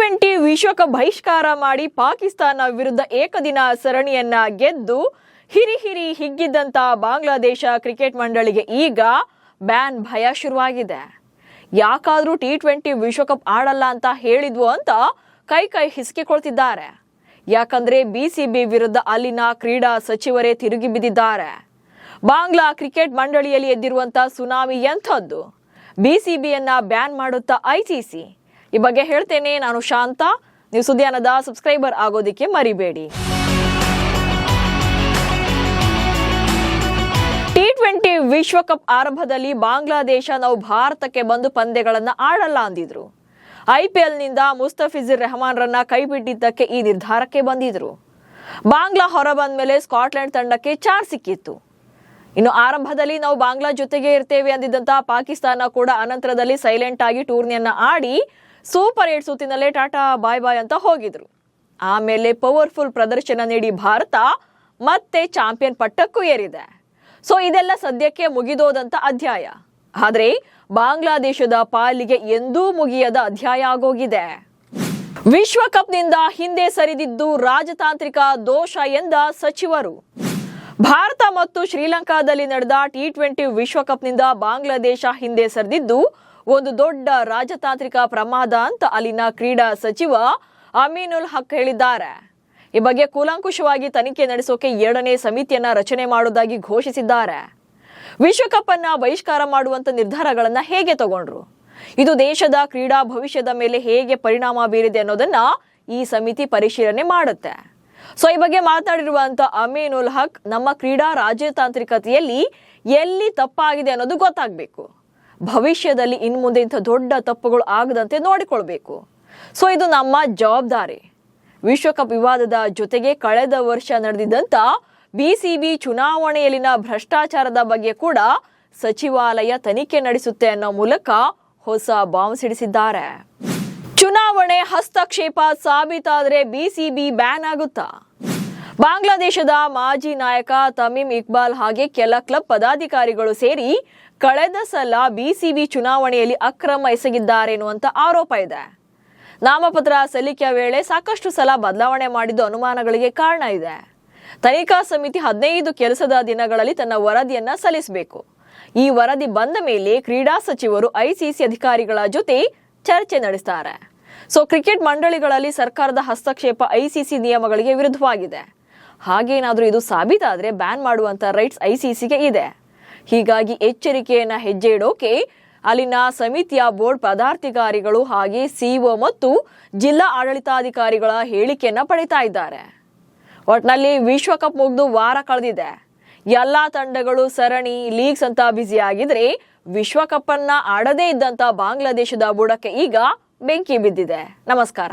T20 ವಿಶ್ವಕಪ್ ಬಹಿಷ್ಕಾರ ಮಾಡಿ ಪಾಕಿಸ್ತಾನ ವಿರುದ್ಧ ಏಕದಿನ ಸರಣಿಯನ್ನ ಗೆದ್ದು ಹಿರಿ ಹಿಗ್ಗಿದ್ದಂತ ಬಾಂಗ್ಲಾದೇಶ ಕ್ರಿಕೆಟ್ ಮಂಡಳಿಗೆ ಈಗ ಬ್ಯಾನ್ ಭಯ ಶುರುವಾಗಿದೆ. ಯಾಕಾದ್ರೂ T20 ವಿಶ್ವಕಪ್ ಆಡಲ್ಲ ಅಂತ ಹೇಳಿದ್ವು ಅಂತ ಕೈ ಹಿಸ್ಕಿಕೊಳ್ತಿದ್ದಾರೆ. ಯಾಕಂದ್ರೆ BCB ವಿರುದ್ಧ ಅಲ್ಲಿನ ಕ್ರೀಡಾ ಸಚಿವರೇ ತಿರುಗಿ ಬಿದ್ದಿದ್ದಾರೆ. ಬಾಂಗ್ಲಾ ಕ್ರಿಕೆಟ್ ಮಂಡಳಿಯಲ್ಲಿ ಎದ್ದಿರುವಂತ ಸುನಾಮಿ ಎಂಥದ್ದು? BCBಯನ್ನ ಬ್ಯಾನ್ ಮಾಡುತ್ತಾ ICC? ಈ ಬಗ್ಗೆ ಹೇಳ್ತೇನೆ. ನಾನು ಶಾಂತ. ನೀವು ಸುದ್ದಿಯಾನದ ಸಬ್ಸ್ಕ್ರೈಬರ್ ಆಗೋದಿಕ್ಕೆ ಮರಿಬೇಡಿ. T20 ವಿಶ್ವಕಪ್ ಆರಂಭದಲ್ಲಿ ಬಾಂಗ್ಲಾದೇಶ ನಾವು ಭಾರತಕ್ಕೆ ಬಂದು ಪಂದ್ಯಗಳನ್ನು ಆಡಲ್ಲ ಅಂದಿದ್ರು. IPLನಿಂದ ಮುಸ್ತಫಿಜುರ್ ರೆಹಮಾನ್ ರನ್ನ ಕೈಬಿಟ್ಟಿದ್ದಕ್ಕೆ ಈ ನಿರ್ಧಾರಕ್ಕೆ ಬಂದಿದ್ರು. ಬಾಂಗ್ಲಾ ಹೊರ ಬಂದ ಮೇಲೆ ಸ್ಕಾಟ್ಲೆಂಡ್ ತಂಡಕ್ಕೆ ಚಾನ್ಸ್ ಸಿಕ್ಕಿತ್ತು. ಇನ್ನು ಆರಂಭದಲ್ಲಿ ನಾವು ಬಾಂಗ್ಲಾ ಜೊತೆಗೆ ಇರ್ತೇವೆ ಅಂದಿದ್ದಂತ ಪಾಕಿಸ್ತಾನ ಕೂಡ ಅನಂತರದಲ್ಲಿ ಸೈಲೆಂಟ್ ಆಗಿ ಟೂರ್ನಿಯನ್ನ ಆಡಿ ಸೂಪರ್ 8 ಸುತ್ತಿನಲ್ಲೇ ಟಾಟಾ ಬಾಯ್ ಬಾಯ್ ಅಂತ ಹೋಗಿದ್ರು. ಆಮೇಲೆ ಪವರ್ಫುಲ್ ಪ್ರದರ್ಶನ ನೀಡಿ ಭಾರತ ಮತ್ತೆ ಚಾಂಪಿಯನ್ ಪಟ್ಟಕ್ಕೂ ಏರಿದೆ. ಸೊ ಇದೆಲ್ಲ ಸದ್ಯಕ್ಕೆ ಮುಗಿದೋದಂತ ಅಧ್ಯಾಯ. ಆದ್ರೆ ಬಾಂಗ್ಲಾದೇಶದ ಪಾಲಿಗೆ ಎಂದೂ ಮುಗಿಯದ ಅಧ್ಯಾಯ ಆಗೋಗಿದೆ. ವಿಶ್ವಕಪ್ನಿಂದ ಹಿಂದೆ ಸರಿದಿದ್ದು ರಾಜತಾಂತ್ರಿಕ ದೋಷ ಎಂದ ಸಚಿವರು. ಭಾರತ ಮತ್ತು ಶ್ರೀಲಂಕಾದಲ್ಲಿ ನಡೆದ T20 ವಿಶ್ವಕಪ್ನಿಂದ ಬಾಂಗ್ಲಾದೇಶ ಹಿಂದೆ ಸರಿದಿದ್ದು ಒಂದು ದೊಡ್ಡ ರಾಜತಾಂತ್ರಿಕ ಪ್ರಮಾದ ಅಂತ ಅಲ್ಲಿನ ಕ್ರೀಡಾ ಸಚಿವ ಅಮೀನುಲ್ ಹಕ್ ಹೇಳಿದ್ದಾರೆ. ಈ ಬಗ್ಗೆ ಕೂಲಂಕುಷವಾಗಿ ತನಿಖೆ ನಡೆಸೋಕೆ 2ನೇ ಸಮಿತಿಯನ್ನ ರಚನೆ ಮಾಡುವುದಾಗಿ ಘೋಷಿಸಿದ್ದಾರೆ. ವಿಶ್ವಕಪ್ ಅನ್ನ ಬಹಿಷ್ಕಾರ ಮಾಡುವಂತ ನಿರ್ಧಾರಗಳನ್ನ ಹೇಗೆ ತಗೊಂಡ್ರು, ಇದು ದೇಶದ ಕ್ರೀಡಾ ಭವಿಷ್ಯದ ಮೇಲೆ ಹೇಗೆ ಪರಿಣಾಮ ಬೀರಿದೆ ಅನ್ನೋದನ್ನ ಈ ಸಮಿತಿ ಪರಿಶೀಲನೆ ಮಾಡುತ್ತೆ. ಸೊ ಈ ಬಗ್ಗೆ ಮಾತನಾಡಿರುವಂತ ಅಮೀನುಲ್ ಹಕ್, ನಮ್ಮ ಕ್ರೀಡಾ ರಾಜತಾಂತ್ರಿಕತೆಯಲ್ಲಿ ಎಲ್ಲಿ ತಪ್ಪಾಗಿದೆ ಅನ್ನೋದು ಗೊತ್ತಾಗಬೇಕು. ಭವಿಷ್ಯದಲ್ಲಿ ಇನ್ನು ಮುಂದೆ ಇಂಥ ದೊಡ್ಡ ತಪ್ಪುಗಳು ಆಗದಂತೆ ನೋಡಿಕೊಳ್ಬೇಕು. ಸೊ ಇದು ನಮ್ಮ ಜವಾಬ್ದಾರಿ. ವಿಶ್ವಕಪ್ ವಿವಾದದ ಜೊತೆಗೆ ಕಳೆದ ವರ್ಷ ನಡೆದಿದ್ದಂತ BCB ಚುನಾವಣೆಯಲ್ಲಿನ ಭ್ರಷ್ಟಾಚಾರದ ಬಗ್ಗೆ ಕೂಡ ಸಚಿವಾಲಯ ತನಿಖೆ ನಡೆಸುತ್ತೆ ಅನ್ನೋ ಮೂಲಕ ಹೊಸ ಬಾಂಬ್ ಸಿಡಿಸಿದ್ದಾರೆ. ಚುನಾವಣೆ ಹಸ್ತಕ್ಷೇಪ ಸಾಬೀತಾದರೆ BCB ಬ್ಯಾನ್ ಆಗುತ್ತಾ? ಬಾಂಗ್ಲಾದೇಶದ ಮಾಜಿ ನಾಯಕ ತಮೀಮ್ ಇಕ್ಬಾಲ್ ಹಾಗೆ ಕೆಲ ಕ್ಲಬ್ ಪದಾಧಿಕಾರಿಗಳು ಸೇರಿ ಕಳೆದ ಸಲ BCB ಚುನಾವಣೆಯಲ್ಲಿ ಅಕ್ರಮ ಎಸಗಿದ್ದಾರೆ ಎನ್ನುವಂತ ಆರೋಪ ಇದೆ. ನಾಮಪತ್ರ ಸಲ್ಲಿಕೆಯ ವೇಳೆ ಸಾಕಷ್ಟು ಸಲ ಬದಲಾವಣೆ ಮಾಡಿದ್ದು ಅನುಮಾನಗಳಿಗೆ ಕಾರಣ ಇದೆ. ತನಿಖಾ ಸಮಿತಿ 15 ಕೆಲಸದ ದಿನಗಳಲ್ಲಿ ತನ್ನ ವರದಿಯನ್ನ ಸಲ್ಲಿಸಬೇಕು. ಈ ವರದಿ ಬಂದ ಮೇಲೆ ಕ್ರೀಡಾ ಸಚಿವರು ICC ಅಧಿಕಾರಿಗಳ ಜೊತೆ ಚರ್ಚೆ ನಡೆಸ್ತಾರೆ. ಸೊ ಕ್ರಿಕೆಟ್ ಮಂಡಳಿಗಳಲ್ಲಿ ಸರ್ಕಾರದ ಹಸ್ತಕ್ಷೇಪ ICC ನಿಯಮಗಳಿಗೆ ವಿರುದ್ಧವಾಗಿದೆ. ಹಾಗೇನಾದ್ರೂ ಇದು ಸಾಬೀತಾದ್ರೆ ಬ್ಯಾನ್ ಮಾಡುವಂತ ರೈಟ್ಸ್ ICCಗೆ ಇದೆ. ಹೀಗಾಗಿ ಎಚ್ಚರಿಕೆಯನ್ನ ಹೆಜ್ಜೆ ಇಡೋಕೆ ಅಲ್ಲಿನ ಸಮಿತಿಯ ಬೋರ್ಡ್ ಪದಾಧಿಕಾರಿಗಳು ಹಾಗೆ CEO ಮತ್ತು ಜಿಲ್ಲಾ ಆಡಳಿತಾಧಿಕಾರಿಗಳ ಹೇಳಿಕೆಯನ್ನ ಪಡಿತಾ ಇದ್ದಾರೆ. ಒಟ್ನಲ್ಲಿ ವಿಶ್ವಕಪ್ ಮುಗಿದು ವಾರ ಕಳೆದಿದೆ. ಎಲ್ಲಾ ತಂಡಗಳು ಸರಣಿ ಲೀಗ್ಸ್ ಅಂತ ಬ್ಯುಸಿ ಆಗಿದ್ರೆ ವಿಶ್ವಕಪ್ ಅನ್ನ ಆಡದೇ ಇದ್ದಂತ ಬಾಂಗ್ಲಾದೇಶದ ಬುಡಕ್ಕೆ ಈಗ ಬೆಂಕಿ ಬಿದ್ದಿದೆ. ನಮಸ್ಕಾರ.